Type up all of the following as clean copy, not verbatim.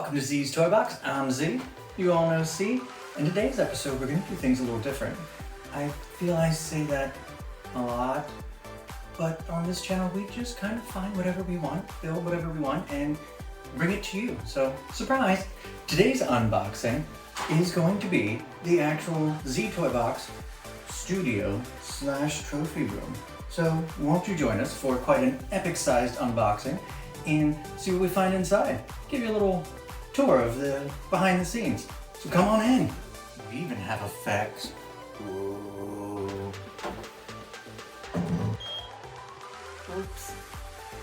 Welcome to Z's Toy Box. I'm Z. You all know C. In today's episode, we're going to do things a little different. I feel I say that a lot, but on this channel, we just kind of find whatever we want, build whatever we want, and bring it to you. So, surprise! Today's unboxing is going to be the actual Z Toy Box studio / trophy room. So, won't you join us for quite an epic-sized unboxing and see what we find inside? Give you a little tour of the behind the scenes. So come on in. We even have effects. Ooh. Oops.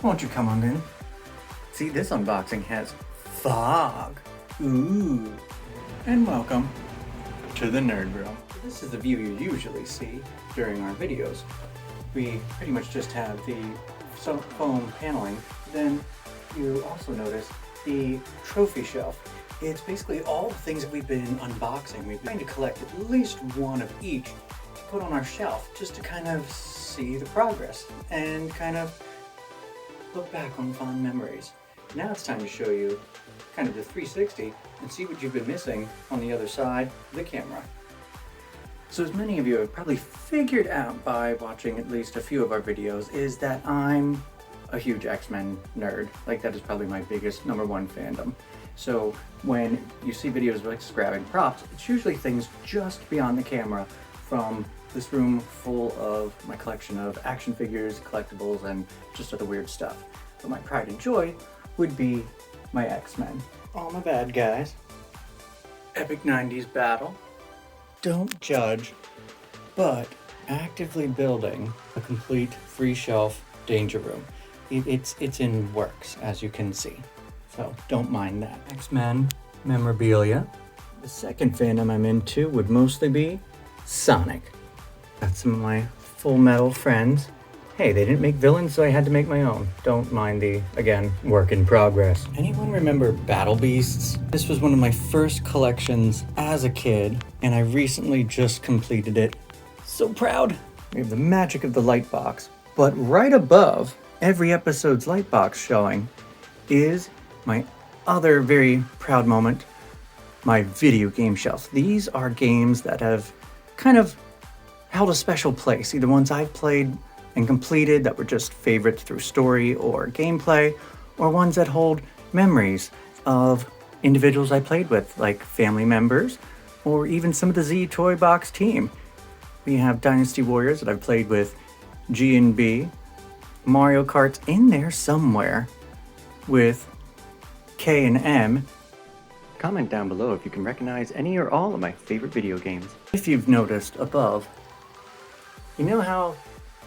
Won't you come on in? See, this unboxing has fog. Ooh. And welcome to the Nerd Room. This is the view you usually see during our videos. We pretty much just have the foam paneling. Then you also notice the trophy shelf. It's basically all the things that we've been unboxing. We've been trying to collect at least one of each to put on our shelf just to kind of see the progress and kind of look back on fond memories. Now it's time to show you kind of the 360 and see what you've been missing on the other side of the camera. So as many of you have probably figured out by watching at least a few of our videos is that I'm a huge X-Men nerd. Like, that is probably my biggest #1 fandom. So when you see videos like grabbing props, it's usually things just beyond the camera from this room full of my collection of action figures, collectibles, and just other weird stuff. But my pride and joy would be my X-Men. All my bad guys. Epic 90s battle. Don't judge, but actively building a complete 3-shelf danger room. It's in works, as you can see. So don't mind that. X-Men memorabilia. The second fandom I'm into would mostly be Sonic. Got some of my Full Metal friends. Hey, they didn't make villains, so I had to make my own. Don't mind the, again, work in progress. Anyone remember Battle Beasts? This was one of my first collections as a kid, and I recently just completed it. So proud! We have the magic of the light box, but right above every episode's light box showing is my other very proud moment, my video game shelf. These are games that have kind of held a special place, either ones I've played and completed that were just favorites through story or gameplay, or ones that hold memories of individuals I played with, like family members, or even some of the Z Toy Box team. We have Dynasty Warriors that I've played with G and B, Mario Kart's in there somewhere with K and M. Comment down below if you can recognize any or all of my favorite video games. If you've noticed above, you know how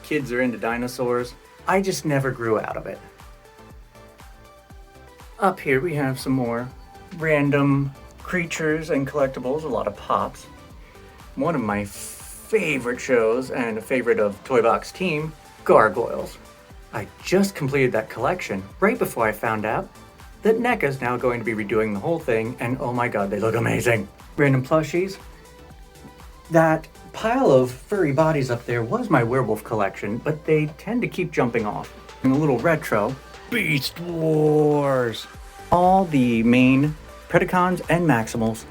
kids are into dinosaurs? I just never grew out of it. Up here we have some more random creatures and collectibles, a lot of pops. One of my favorite shows and a favorite of Toy Box team, Gargoyles. I just completed that collection right before I found out that NECA's now going to be redoing the whole thing, and oh my god, they look amazing. Random plushies. That pile of furry bodies up there was my werewolf collection, but they tend to keep jumping off. And a little retro, Beast Wars. All the main Predacons and Maximals,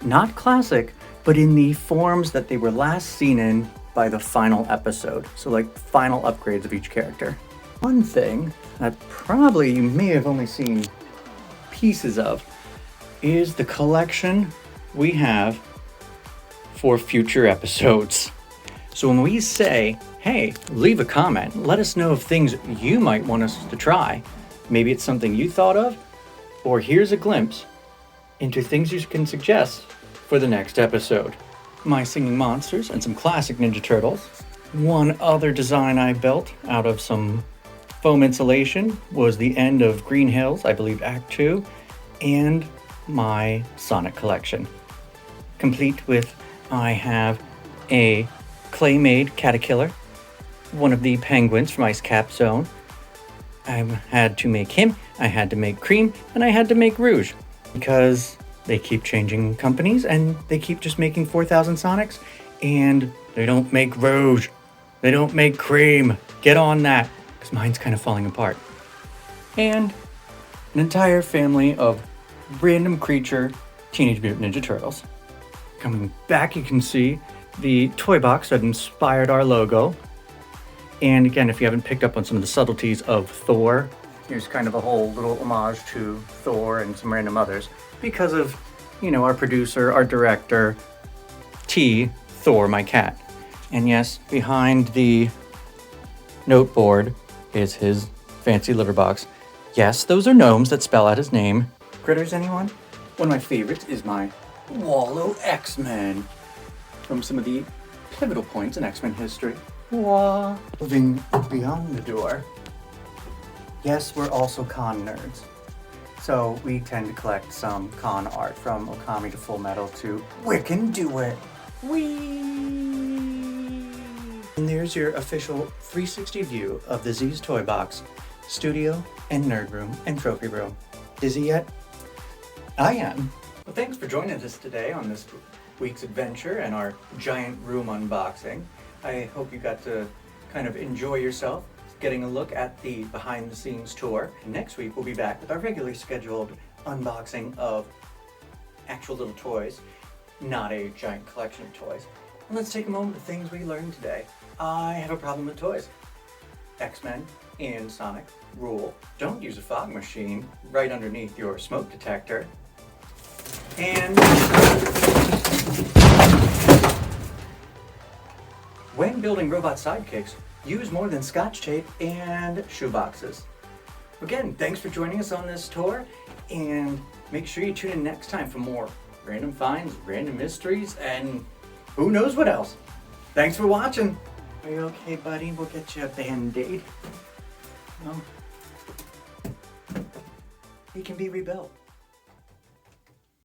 not classic, but in the forms that they were last seen in by the final episode. So like final upgrades of each character. One thing that probably you may have only seen pieces of is the collection we have for future episodes. So when we say, hey, leave a comment, let us know of things you might want us to try. Maybe it's something you thought of, or here's a glimpse into things you can suggest for the next episode. My singing monsters and some classic Ninja Turtles. One other design I built out of some foam insulation was the end of Green Hills, I believe Act 2, and my Sonic collection. Complete with, I have a clay-made Caterkiller, one of the penguins from Ice Cap Zone. I had to make him, I had to make Cream, and I had to make Rouge, because they keep changing companies and they keep just making 4,000 Sonics, and they don't make Rouge, they don't make Cream. Get on that, because mine's kind of falling apart. And an entire family of Random Creature Teenage Mutant Ninja Turtles. Coming back, you can see the toy box that inspired our logo. And again, if you haven't picked up on some of the subtleties of Thor, here's kind of a whole little homage to Thor and some random others because of, our producer, our director, T, Thor, my cat. And yes, behind the note board is his fancy litter box. Yes, those are gnomes that spell out his name. Critters, anyone? One of my favorites is my Wallow X-Men from some of the pivotal points in X-Men history. Wah. Moving beyond the door. Yes, we're also con nerds. So we tend to collect some con art from Okami to Full Metal to Wiccan Do It. Whee! And there's your official 360 view of the Z's Toy Box, studio and nerd room and trophy room. Dizzy yet? I am. Well, thanks for joining us today on this week's adventure and our giant room unboxing. I hope you got to kind of enjoy yourself getting a look at the behind the scenes tour. And next week we'll be back with our regularly scheduled unboxing of actual little toys, not a giant collection of toys. And let's take a moment of things we learned today. I have a problem with toys. X-Men and Sonic rule. Don't use a fog machine right underneath your smoke detector. And when building robot sidekicks, use more than scotch tape and shoeboxes. Again, thanks for joining us on this tour, and make sure you tune in next time for more random finds, random mysteries, and who knows what else. Thanks for watching. Are you okay, buddy? We'll get you a Band-Aid. He can be rebuilt.